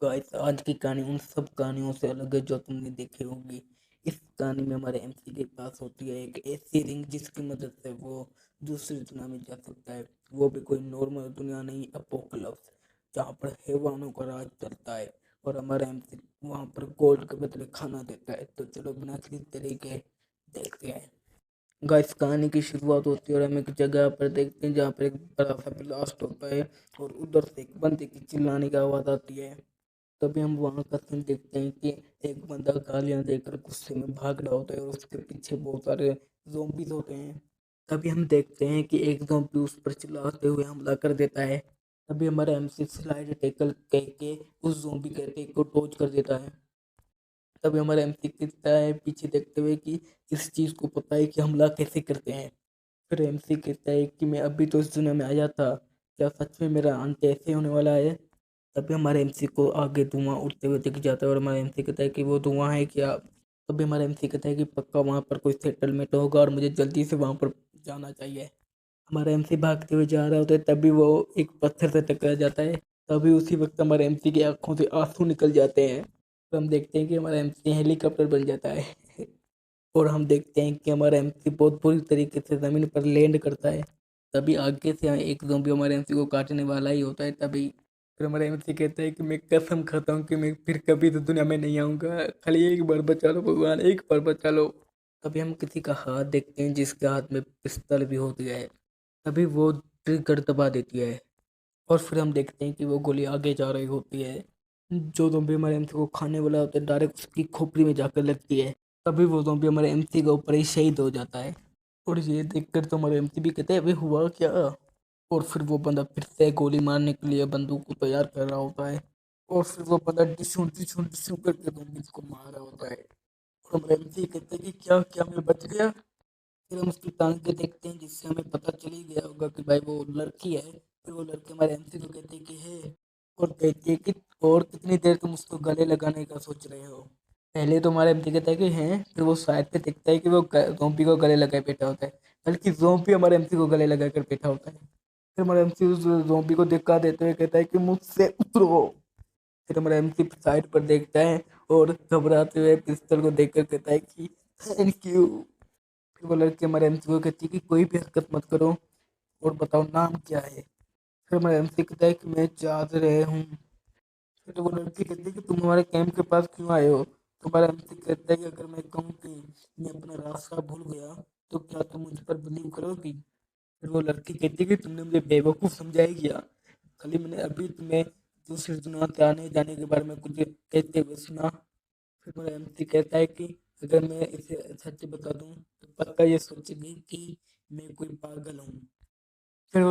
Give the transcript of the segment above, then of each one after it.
Guys आज की कहानी उन सब कहानियों से अलग है जो तुमने देखी होंगी। इस कहानी में हमारे एमसी के पास होती है एक ऐसी रिंग जिसकी मदद से वो दूसरी दुनिया में जा सकता है। वो भी कोई नॉर्मल दुनिया नहीं, अपोकलिप्स, जहाँ पर हैवानों का राज चलता है। और हमारा एमसी वहाँ पर गोल्ड के बदले खाना देता है। तो चलो बिना किसी तरीके देखते हैं। गाइस कहानी की शुरुआत होती है और हम एक जगह पर देखते हैं जहाँ पर एक बड़ा सा ब्लास्ट होता है और उधर से एक बंदे की चिल्लाने की आवाज़ आती है। तभी हम वहाँ का सीन देखते हैं कि एक बंदा गालियाँ देकर गुस्से में भाग रहा होता है और उसके पीछे बहुत सारे ज़ॉम्बीज़ होते हैं। तभी हम देखते हैं कि एक ज़ॉम्बी उस पर चिल्लाते हुए हमला कर देता है। तभी हमारा एमसी स्लाइड टेकल कह के उस ज़ॉम्बी के अटैक को डॉज कर देता है। तभी हमारा एमसी कहता है पीछे देखते हुए कि इस चीज़ को पता है कि हमला कैसे करते हैं। फिर एमसी कहता है कि मैं अभी तो इस दुनिया में आया था, क्या सच में मेरा अंत ऐसे होने वाला है। तभी हमारे एमसी को आगे धुआं उड़ते हुए दिख जाता है और हमारा एमसी कहता है कि वो धुआं है क्या। तभी हमारा एमसी कहता है कि पक्का वहाँ पर कोई सेटलमेंट होगा और मुझे जल्दी से वहाँ पर जाना चाहिए। हमारा एमसी भागते हुए जा रहा होता है तभी वो एक पत्थर से टकरा जाता है। तभी उसी वक्त हमारे एमसी की आंखों से आंसू निकल जाते हैं। तो हम देखते हैं कि हमारा एमसी हेलीकॉप्टर बन जाता है। और हम देखते हैं कि हमारा एमसी बहुत बुरी तरीके से ज़मीन पर लैंड करता है। तभी आगे से एक ज़ॉम्बी हमारे एमसी को काटने वाला ही होता है। तभी फिर हमारा एमसी कहता है कि मैं कसम खाता हूँ कि मैं फिर कभी तो दुनिया में नहीं आऊँगा, खाली एक बार बचा लो भगवान, एक बार बचा लो। तभी हम किसी का हाथ देखते हैं जिसके हाथ में पिस्तौल भी होती है। तभी वो ट्रिगर दबा देती है और फिर हम देखते हैं कि वो गोली आगे जा रही होती है। जो ज़ॉम्बी हमारे एमसी को खाने वाला होता है डायरेक्ट उसकी खोपड़ी में जाकर लगती है। तभी वो ज़ॉम्बी हमारे एमसी के ऊपर ही शहीद हो जाता है। और ये देखकर तो हमारे एमसी भी कहते हैं अबे हुआ क्या। और फिर वो बंदा फिर से गोली मारने के लिए बंदूक को तैयार कर रहा होता है। और फिर वो बंदा डिशू डिशू डिशू करके ज़ॉम्बीज़ को मार रहा होता है। और हमारे एमसी कहते हैं कि क्या क्या मैं बच गया। फिर हम उसकी टांग के देखते हैं जिससे हमें पता चल ही गया होगा कि भाई वो लड़की है। फिर वो लड़के हमारे एमसी को कहते हैं कि है, और कहती है कि और कितनी देर तुम उसको गले लगाने का सोच रहे हो। पहले तो हमारा एमसी कहता है कि हैं, फिर वो साइड पे देखता है कि वो जोम्बी को गले लगाए बैठा होता है। बल्कि जोम्बी हमारे एमसी को गले लगा कर बैठा होता है। फिर हमारा एमसी उस जोम्बी को धक्का देते हुए कहता है कि मुझसे उतरो। फिर हमारा एमसी साइड पर देखता है और घबराते हुए पिस्तौल को देखकर कहता है कि थैंक यू। फिर वो लड़की हमारे एमसी को कहती है कि कोई भी हरकत मत करो और बताओ नाम क्या है। फिर हमारा एमसी कहता है कि मैं चाहते रहे हूँ। फिर वो लड़की कहती है कि तुम हमारे कैंप के पास क्यों आए हो। तो हमारा एमसी कहता है कि अगर मैं कहूँ कि मैं अपना रास्ता भूल गया तो क्या तुम मुझ पर बिलीव करोगी। फिर वो लड़की कहती है कि तुमने मुझे बेवकूफ़ समझा ही क्या, खाली मैंने अभी तुम्हें दूसरी दुनिया के आने जाने के बारे में कुछ कहते हुए सुना। फिर मेरा एमसी कहता है कि अगर मैं इसे सच बता दूं तो पक्का ये सोचेगी कि मैं कोई पागल हूँ। फिर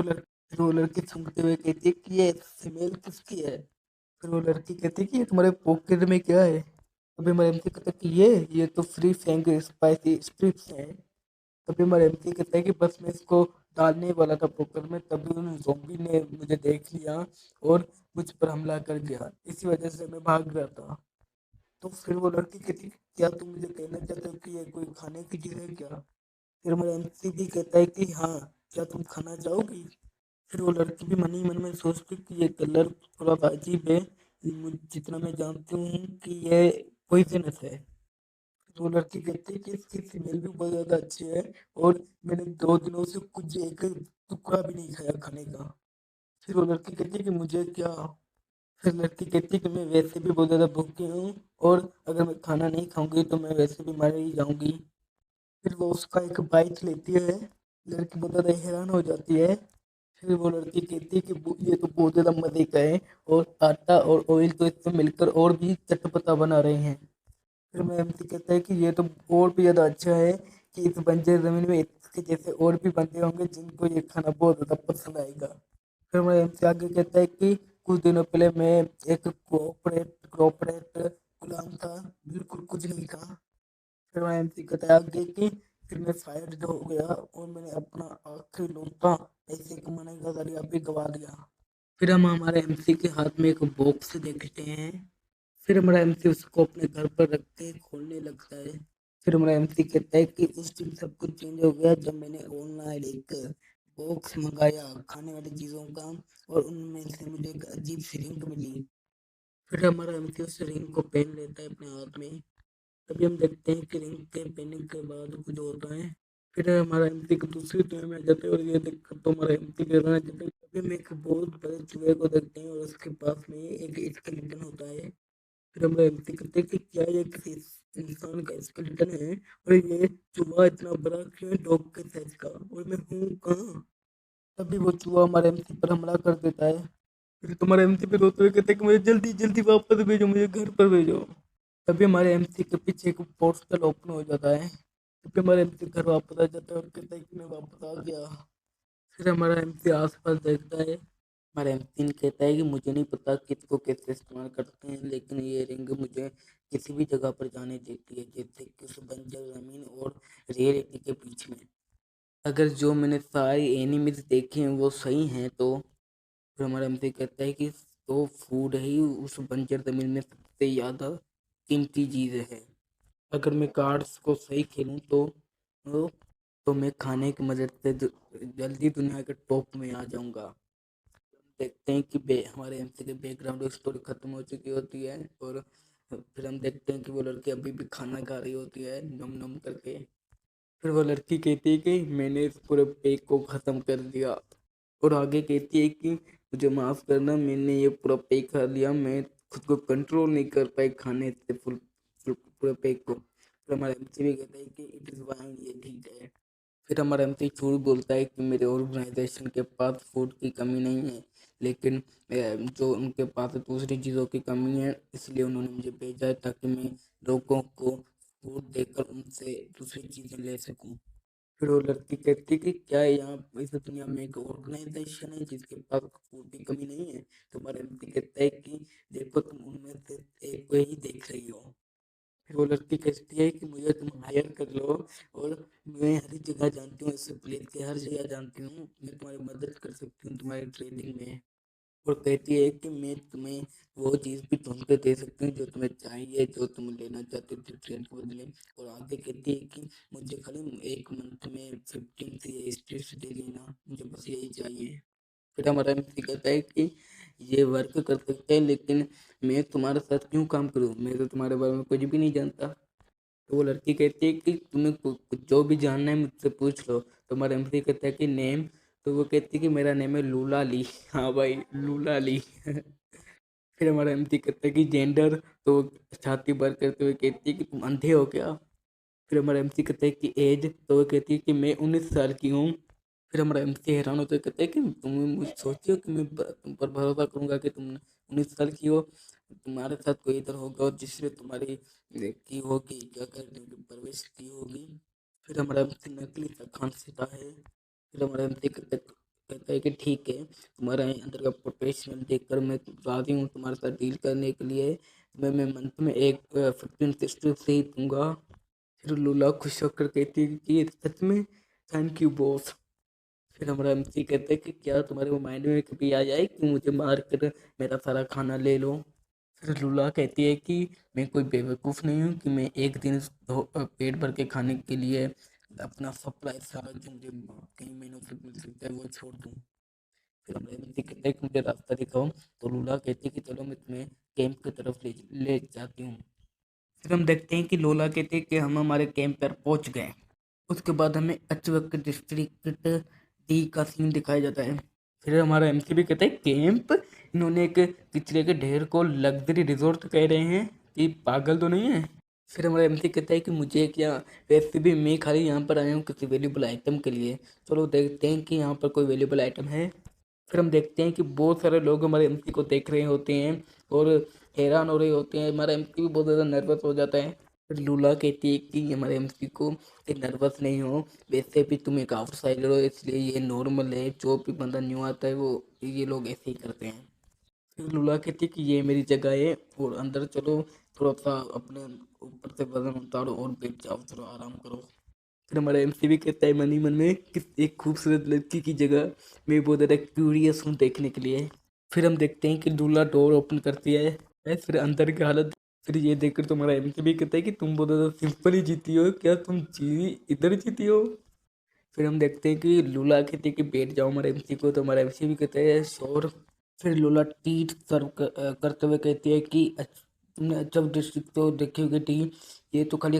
वो लड़की सूंघते हुए कहती है कि ये स्मेल किसकी है। फिर वो लड़की कहती है कि ये तुम्हारे पॉकेट में क्या है। अभी हमारे एमसी कहता है कि ये तो फ्री फेंग स्पाइसी स्ट्रिप्स हैं। तभी हमारे एमसी कहता है कि बस मैं इसको डालने वाला था पॉकेट में, तभी उन ज़ॉम्बी ने मुझे देख लिया और मुझ पर हमला कर दिया, इसी वजह से मैं भाग रहा था। तो फिर वो लड़की कहती है क्या तुम मुझे कहना चाहते हो कि ये कोई खाने की चीज़ है क्या। फिर मेरा एमसी भी कहता है कि हाँ, क्या तुम खाना चाहोगी। फिर वो लड़की भी मन ही मन में सोचती कि ये कलर थोड़ा सा अजीब है, जितना मैं जानती हूँ कि ये पॉइजनस है। तो वो लड़की कहती है कि इसकी स्मेल भी बहुत ज़्यादा अच्छी है और मैंने 2 दिनों से कुछ एक टुकड़ा भी नहीं खाया खाने का। फिर वो लड़की कहती है कि मुझे क्या। फिर लड़की कहती है कि मैं वैसे भी बहुत ज़्यादा भूखी हूँ और अगर मैं खाना नहीं खाऊंगी तो मैं वैसे भी मर ही जाऊंगी। फिर वो उसका एक बाइट लेती है। लड़की बहुत ज़्यादा हैरान हो जाती है। फिर वो लड़की कहती है कि ये तो बहुत ज़्यादा मज़े का है और आटा और ऑयल तो इससे मिलकर और भी चटपटा बना रहे हैं। फिर मैं एमसी कहता है कि ये तो और भी ज़्यादा अच्छा है कि इस बंजर ज़मीन में इसके जैसे और भी बंदे होंगे जिनको ये खाना बहुत ज़्यादा पसंद आएगा। फिर मैं एमसी आगे कहता है कि कुछ दिनों पहले मैं एक कॉर्पोरेट गुलाम था, बिल्कुल कुछ नहीं था। फिर मैं एमसी कहता है आगे कि फिर मैं फायर्ड हो गया और मैंने अपना आखिरी लौटा पैसे कमाने का जरिया भी गवा दिया। फिर हम हमारे एमसी के हाथ में एक बॉक्स देखते हैं। फिर हमारा एमसी उसको अपने घर पर रख के खोलने लगता है। फिर हमारा एमसी कहता है कि उस दिन सब कुछ चेंज हो गया जब मैंने ऑनलाइन एक बॉक्स मंगाया खाने वाली चीज़ों का और उनमें से मुझे एक अजीब सी रिंग मिली। फिर हमारा एमसी उस रिंग को पहन लेता है अपने हाथ में। तभी हम देखते हैं कि रिंग के पहनने के बाद कुछ होता है। फिर हमारा एमसी को दूसरी टीम में आ जाते हैं और ये देखकर तो हमारा एमसी भी रहना चाहता है। तभी हम एक बहुत बड़े चूहे को देखते हैं और उसके पास में एक स्केलेटन होता है। फिर हम एमसी कहते हैं कि क्या ये किसी इंसान का स्केलेटन है, और ये चूहा इतना बड़ा क्यों है, डॉग के साइज का, और मैं हूँ कहाँ। तभी वो चूहा हमारे एमसी पर हमला कर देता है। फिर तुम्हारे एमसी पे रोते हुए कहते हैं कि मुझे जल्दी जल्दी वापस भेजो, मुझे घर पर भेजो। तभी हमारे एमसी के पीछे एक पोस्टर ओपन हो जाता है। तभी हमारे एमसी घर वापस आ जाता है और कहता है कि मैं वापस आ गया। फिर हमारा एमसी आसपास देखता है। हमारा एमसी कहता है कि मुझे नहीं पता किसको कैसे इस्तेमाल करते हैं, लेकिन ये रिंग मुझे किसी भी जगह पर जाने देती है, जैसे कि उस बंजर जमीन और रियलिटी के बीच में। अगर जो मैंने सारी एनिमीज देखे हैं वो सही हैं, तो फिर हमारा एमसी कहता है कि तो फूड ही उस बंजर जमीन में सबसे ज़्यादा कीमती चीज़ है। अगर मैं कार्ड्स को सही खेलूं तो, तो मैं खाने की मदद से जल्दी दुनिया के टॉप में आ जाऊंगा। देखते हैं कि हमारे एमसी के बैकग्राउंड स्टोरी खत्म हो चुकी होती है, और फिर हम देखते हैं कि वो लड़की अभी भी खाना खा रही होती है नम नम करके। फिर वो लड़की कहती है कि मैंने इस पूरे पैक को ख़त्म कर दिया, और आगे कहती है कि मुझे माफ़ करना, मैंने ये पूरा पैक खा लिया, मैं खुद को कंट्रोल नहीं कर पाई खाने से पूरे पैक को। फिर हमारा एमसी भी कहता है कि इट इज़ वाइन, ये ठीक है। फिर हमारा एमसी झूठ बोलता है कि मेरे ऑर्गेनाइजेशन के पास फूड की कमी नहीं है, लेकिन जो उनके पास दूसरी चीज़ों की कमी है, इसलिए उन्होंने मुझे भेजा है ताकि मैं लोगों को फूड देकर उनसे दूसरी चीज़ें ले सकूं। फिर वो लड़की कहती है कि क्या यहाँ इस दुनिया में एक ऑर्गेनाइजेशन है जिसके पास फूड की कमी नहीं है। तो हमारा एमपी कहता है कि देखो, तुम उनमें से एक को ही देख रही हो। फिर वो लड़की कहती है कि मुझे तुम हायर कर लो, और मैं हर जगह जानती हूँ, इस प्लेस के हर जगह जानती हूँ, मैं तुम्हारी मदद कर सकती हूँ तुम्हारी ट्रेनिंग में। और कहती है कि मैं तुम्हें वो चीज़ भी ढूंढ के दे सकती हूँ जो तुम्हें चाहिए, जो तुम लेना चाहते थे ट्रेन के बदले। और आगे कहती है कि मुझे खाली एक मंथ में 15 से स्टेट्स दे देना, मुझे बस यही चाहिए। फिर हमारा एमसी कहता है कि ये वर्क कर सकते हैं, लेकिन मैं तुम्हारे साथ क्यों काम करूँ, मैं तो तुम्हारे बारे में कुछ भी नहीं जानता। तो वो लड़की कहती है कि तुम्हें जो भी जानना है मुझसे पूछ लो। तो हमारा एमसी कहता है कि नेम। तो वो कहती है कि मेरा नेम है लूला ली। हाँ भाई, लूला ली। फिर हमारा एमसी कहता है कि जेंडर। तो वो छाती भर करते हुए कहती है कि तुम अंधे हो क्या। फिर हमारा एमसी कहता है कि एज। तो वो कहती है कि मैं 19 साल की हूँ। फिर हमारा एमसी हैरान होते हुए कहता है कि तुम मुझ सोचियो कि मैं तुम पर भरोसा करूंगा कि तुम 19 साल की हो, तुम्हारे साथ कोई इधर होगा और जिसने तुम्हारी की होगी, क्या कहते हैं, परवरिश की होगी। फिर हमारा एमसी नकली सा खांसता है। फिर हमारा एमसी कहता है कि ठीक है, तुम्हारे अंदर का पोटेंशियल देखकर मैं राजी हूँ तुम्हारे साथ डील करने के लिए। मैं मंथ में एक 15 सिस्टर से ही दूंगा। फिर लूला खुश होकर कहती है कि सच में, थैंक यू बॉस। फिर हमारा एमसी कहते हैं कि क्या तुम्हारे माइंड में कभी आ जाए कि मुझे मार कर मेरा सारा खाना ले लो। फिर लूला कहती है कि मैं कोई बेवकूफ़ नहीं हूँ कि मैं एक दिन पेट भर के खाने के लिए अपना सप्लाई सारा जो मुझे कई महीनों से मिल सकता है वो छोड़ दूँ। फिर हमारे एमसी कहते हैं कि मुझे रास्ता दिखाओ। तो लूला कहती है कि चलो मैं तुम्हें कैंप की तरफ ले ले जाती हूँ। फिर हम देखते हैं कि लोला कहते हैं कि हम हमारे कैंप पर पहुंच गए। उसके बाद हमें अचवक डिस्ट्रिक्ट डी का सीन दिखाया जाता है। फिर हमारा एमसी भी कहता है कैंप, इन्होंने एक कचरे के ढेर को लग्जरी रिजॉर्ट कह रहे हैं, कि पागल तो नहीं है। फिर हमारा एमसी कहता है कि मुझे क्या, वैसे भी मैं खाली यहाँ पर आया हूँ किसी वैल्यूबल आइटम के लिए, चलो देखते हैं कि यहाँ पर कोई वैल्यूबल आइटम है। फिर हम देखते हैं कि बहुत सारे लोग हमारे एमसी को देख रहे होते हैं और हैरान हो रहे होते हैं। हमारा एमसी भी बहुत ज़्यादा नर्वस हो जाता है। फिर लूला कहती है कि हमारे एमसी को कि नर्वस नहीं हो, वैसे भी तुम एक आउटसाइडर हो, इसलिए ये नॉर्मल है, जो भी बंदा न्यू आता है वो ये लोग ऐसे ही करते हैं। फिर लूला कहती है कि ये मेरी जगह है और अंदर चलो, थोड़ा सा अपने ऊपर से वजन उतारो और बैठ जाओ, चलो आराम करो। फिर हमारा एमसी भी कहता है मन ही मन में कि एक खूबसूरत लड़की की जगह मैं बहुत ज़्यादा क्यूरियस हूँ देखने के लिए। फिर हम देखते हैं कि दूल्हा डोर ओपन करती है, फिर अंदर की हालत। फिर ये देखकर तुम्हारा एमसी भी कहता है कि तुम बहुत ज़्यादा सिंपल ही जीती हो, क्या तुम इधर जीती हो। फिर हम देखते हैं कि लूला कहती है कि बैठ जाओ हमारे एमसी को, तो हमारा एमसी भी कहता है श्योर। फिर लोला टी सर्व करते हुए कहती है कि तुमने अच्छा डिस्ट्रिक्ट तो देखी होगी टी, ये तो खाली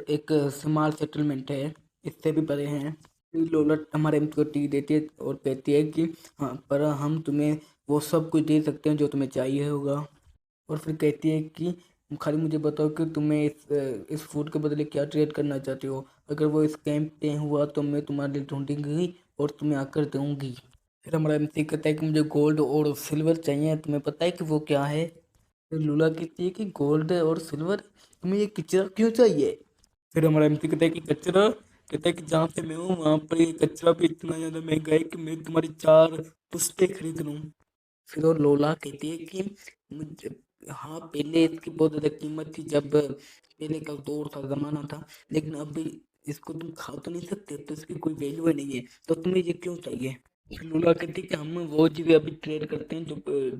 एक स्मॉल सेटलमेंट है, इससे भी बड़े हैं। फिर लोला हमारे एम्स को टी देती है और कहती है कि हाँ, पर हम तुम्हें वो सब कुछ दे सकते हैं जो तुम्हें चाहिए होगा। और फिर कहती है कि खाली मुझे बताओ कि तुम्हें इस फूड के बदले क्या ट्रेड करना चाहते हो। अगर वो इस कैंप पे हुआ तो मैं तुम्हारे लिए ढूंढूंगी और तुम्हें आकर दूंगी। फिर हमारा एमसी कहता है कि मुझे गोल्ड और सिल्वर चाहिए, तुम्हें पता है कि वो क्या है। फिर लूला कहती है कि गोल्ड और सिल्वर, तुम्हें ये कचरा क्यों चाहिए। फिर हमारा एमसी कहता है कि कचरा, कहता है कि जहाँ पे मैं हूँ वहाँ पर ये कचरा भी इतना ज़्यादा महंगा है कि मैं तुम्हारी 4 पुश्ते खरीद लूँ। फिर वो लोला कहती है कि मुझे, हाँ पहले इसकी बहुत ज़्यादा कीमत थी जब पहले का दौर था, ज़माना था, लेकिन अभी इसको तुम खा तो नहीं सकते, तो इसकी कोई वैल्यू ही नहीं है, तो तुम्हें ये क्यों चाहिए। फिर लोला कहती है कि हम वो चीज़ें अभी ट्रेड करते हैं जो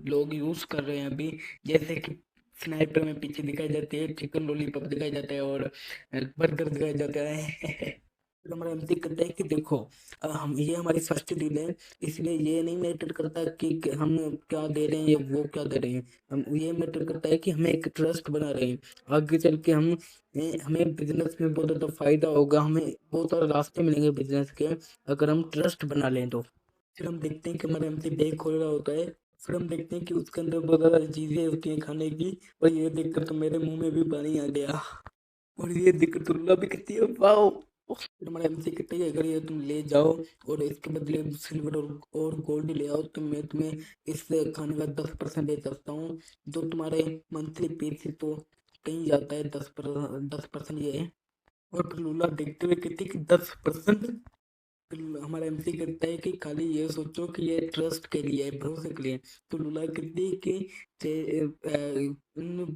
लोग यूज़ कर रहे हैं अभी, जैसे कि स्नाइपर में पीछे दिखाई जाती है, चिकन लॉलीपॉप दिखाई जाता है और बर्गर दिखाई जाता है। फिर हमारा एमसी कहता है कि देखो, हम ये हमारी फर्स्ट डील है, इसलिए ये नहीं मैटर करता कि हम क्या दे रहे हैं या वो क्या दे रहे हैं, हम ये मैटर करता है कि हमें एक ट्रस्ट बना रहे हैं। आगे चल के हमें बिजनेस में बहुत ज़्यादा फायदा होगा, हमें बहुत सारे रास्ते मिलेंगे बिजनेस के, अगर हम ट्रस्ट बना लें तो। फिर हम देखते हैं कि हमारा एमसी बैग खोल रहा होता है। फिर हम देखते हैं कि उसके अंदर बहुत ज़्यादा चीज़ें होती हैं खाने की, और ये देखकर तो मेरे मुंह में भी पानी आ गया। और ये देखकर तो रुला भी कहती है वाओ। फिर हमारा एमसी कहते हैं कि अगर ये तुम ले जाओ और इसके बदले सिल्वर और गोल्ड ले आओ तो मैं तुम्हें इस खाने का 10% दे सकता हूँ, जो तुम्हारे मंथली पे से तो कहीं जाता है। 10% ये है। और फिर लूला देखते हुए कहती है कि 10%। हमारा एमसी कहता है कि खाली ये सोचो कि ये ट्रस्ट के लिए है, भरोसे के लिए। तो लूला कहती है कि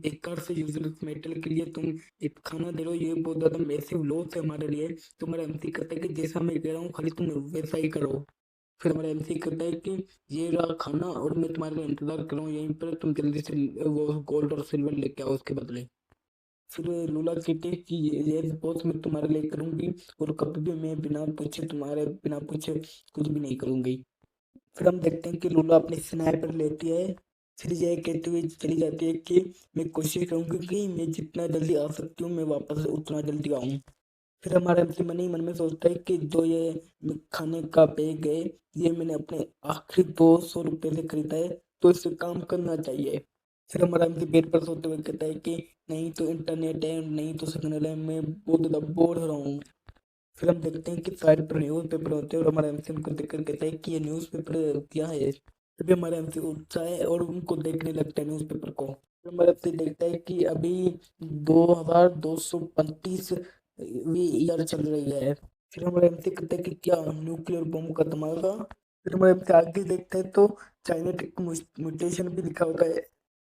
बेकार से यूजलेस मेटल के लिए तुम एक खाना दे रहे हो, ये बहुत ज्यादा मैसिव लॉस है हमारे लिए। तो हमारा एमसी कहता है कि जैसा मैं कह रहा हूँ खाली तुम वैसा ही करो। फिर हमारा एमसी कहता है कि ये रहा खाना और मैं तुम्हारे लिए इंतजार कर रहा हूँ यहीं पर, तुम जल्दी से वो गोल्ड और सिल्वर लेके आओ उसके बदले। फिर लूला कहती है कि ये सपोज मैं तुम्हारे लिए करूंगी, और कभी भी मैं बिना पूछे कुछ भी नहीं करूंगी। फिर हम देखते हैं कि लूला अपनी स्नाइपर लेती है। फिर ये कहती हुई चली जाती है कि मैं कोशिश करूंगी कि मैं जितना जल्दी आ सकती हूँ मैं वापस उतना जल्दी आऊँ। फिर हमारा एमसी मन ही मन में सोचता है कि जो ये खाने का बैग है, ये मैंने अपने आखिरी 200 रुपये से खरीदा है, तो इससे काम करना चाहिए। फिर हमारा एमसी बेड पर सोते हुए कहता है कि नहीं तो इंटरनेट है, नहीं तो सिग्नल है, मैं बहुत ज़्यादा बोर हो रहा हूँ। फिर हम देखते हैं कि साइड पर न्यूज़ पेपर होते हैं और हमारा एमसी उनको देखकर कहता है कि ये न्यूज़ पेपर क्या है। तभी हमारा एमसी उठता है और उनको देखने लगता है न्यूज़ पेपर को। फिर हमारा एमसी देखता है कि अभी 2235वीं ईयर चल रही है। फिर हमारा एमसी कहता है कि क्या न्यूक्लियर बम का धमाका। फिर हमारा एमसी आगे देखता है तो चाइनेटिक म्यूटेशन भी लिखा होता है।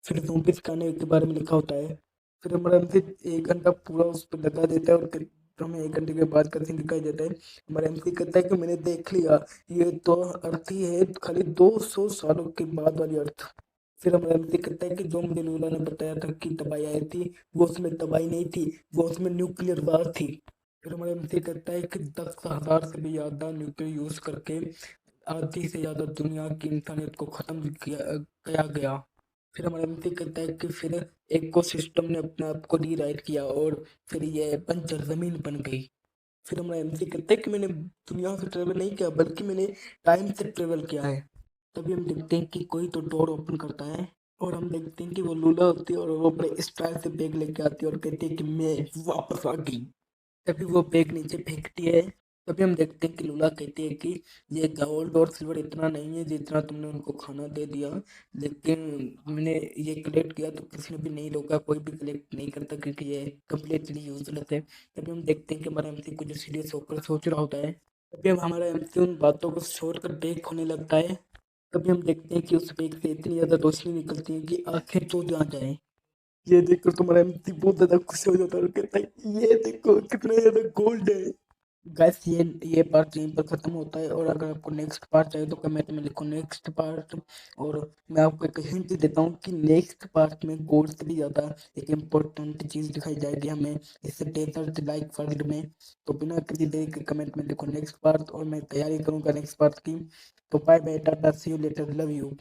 फिर zombies के आने के बारे में लिखा होता है। फिर हमारा एमसी 1 घंटा पूरा उस पर लगा देता है और फिर हमें 1 घंटे के बाद का सीन दिखाई देता है। हमारा एमसी कहता है कि मैंने देख लिया, ये तो अर्थ ही है, खाली 200 सालों के बाद वाली अर्थ। फिर हमारा एमसी कहता है कि जो मुझे लूला ने बताया था कि तबाही आई थी, वो उसमें तबाही नहीं थी, वो उसमें न्यूक्लियर वार थी। फिर हमारा एमसी कहता है कि 10,000 से भी ज्यादा न्यूक्लियर यूज करके आधी से ज्यादा दुनिया की इंसानियत को खत्म किया गया। फिर हमारा एमसी कहता है कि फिर इकोसिस्टम ने अपने आप को रीराइट किया और फिर ये बंजर जमीन बन गई। फिर हमारा एमसी कहता है कि मैंने दुनिया से ट्रेवल नहीं किया, बल्कि मैंने टाइम से ट्रेवल किया है। तभी हम देखते हैं कि कोई तो डोर ओपन करता है और हम देखते हैं कि वो लूला होती है और वो बड़े स्टाइल से बैग लेके आती है और कहती है कि मैं वापस आ गई। तभी वो बैग नीचे फेंकती है। तभी हम देखते हैं कि लूला कहती है कि ये गोल्ड और सिल्वर इतना नहीं है जितना तुमने उनको खाना दे दिया, लेकिन मैंने ये कलेक्ट किया तो किसी ने भी नहीं रोका, कोई भी कलेक्ट नहीं करता क्योंकि ये कम्प्लीटली यूजलेस है। तभी हम देखते हैं कि हमारा एमसी कुछ सीरियस होकर सोच रहा होता है। तभी हम हमारा एमसी उन बातों को छोड़कर बैग खोने लगता है। तभी हम देखते हैं कि उस बैग से इतनी ज्यादा रोशनी निकलती है कि आंखें चौंध आ जाए। ये देखकर तुम्हारा एमसी बहुत ज्यादा खुश हो जाता है और कहता है ये देखो कितना ज्यादा गोल्ड है। गैस ये पार्ट यहीं पर खत्म होता है, और अगर आपको नेक्स्ट पार्ट चाहिए तो कमेंट में लिखो नेक्स्ट पार्ट। और मैं आपको एक हिंट देता हूँ कि नेक्स्ट पार्ट में गोल्ड से भी ज़्यादा एक इम्पोर्टेंट चीज़ दिखाई जाएगी हमें इससे डेजर्ट लाइक वर्ल्ड में। तो बिना किसी देरी के कमेंट में लिखो नेक्स्ट पार्ट और मैं तैयारी करूँगा नेक्स्ट पार्ट की। तो bye bye, tata, see you later, love you.